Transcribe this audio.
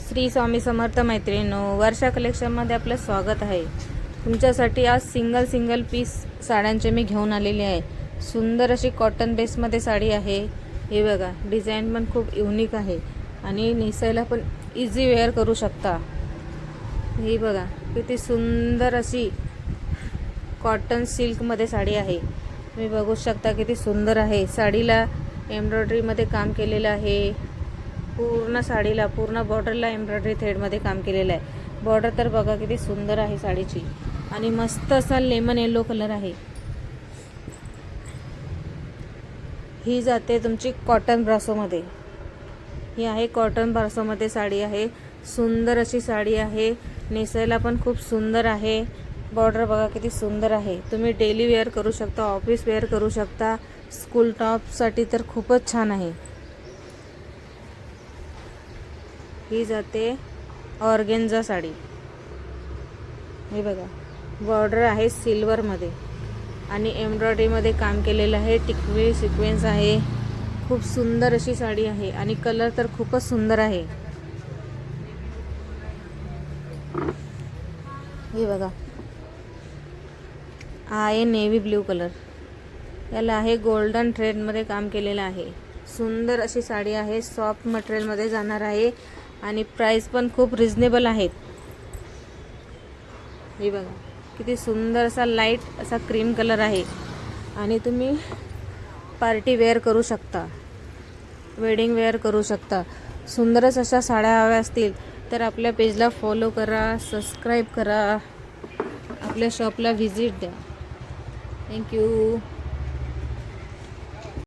श्री स्वामी समर्थ मैत्रिणींनो, वर्षा कलेक्शनमध्ये आपलं स्वागत आहे। तुमच्यासाठी आज सिंगल पीस साड्यांचे मी घेऊन आलेले आहे। सुंदर अशी कॉटन बेसमध्ये साडी आहे। हे बघा, डिझाइन पण खूप युनिक आहे आणि नेसायला पण इझी वेअर करू शकता। हे बघा, किती सुंदर अशी कॉटन सिल्कमध्ये साडी आहे। तुम्ही बघू शकता किती सुंदर आहे। साडीला एम्ब्रॉयडरीमध्ये काम केलेलं आहे। पूर्ण साडीला, पूर्ण बॉर्डरला एम्ब्रॉयडरी थ्रेडमध्ये काम केलेलं आहे। बॉर्डर तर बघा किती सुंदर आहे साडीची आणि मस्त असा लेमन येलो कलर आहे। ही जाते तुमची कॉटन ब्रासोमध्ये। ही आहे कॉटन ब्रासोमध्ये साडी आहे। सुंदर अशी साडी आहे, नेसायला पण खूप सुंदर आहे। बॉर्डर बघा किती सुंदर आहे। तुम्ही डेली वेअर करू शकता, ऑफिस वेअर करू शकता, स्कूल टॉपसाठी तर खूपच छान आहे। ही जाते ऑर्गेन्झा साडी। हे बघा, बॉर्डर आहे सिल्वरमध्ये आणि एम्ब्रॉयडरीमध्ये काम केलेलं आहे। टिकवी सिक्वेन्स आहे। खूप सुंदर अशी साडी आहे आणि कलर तर खूपच सुंदर आहे। हे बघा, आहे नेव्ही ब्ल्यू कलर। याला आहे गोल्डन थ्रेडमध्ये काम केलेलं आहे। सुंदर अशी साडी आहे, सॉफ्ट मटेरियलमध्ये जाणार आहे आणि प्राइस पण खूप रिजनेबल आहेत। हे बघा, किती सुंदर असा लाईट असा क्रीम कलर आहे आणि तुम्ही पार्टी वेअर करू शकता, वेडिंग वेअर करू शकता। सुंदरच अशा साड्या हव्या असतील तर आपल्या पेजला फॉलो करा, सबस्क्राईब करा, आपल्या शॉपला व्हिजिट द्या। थँक्यू।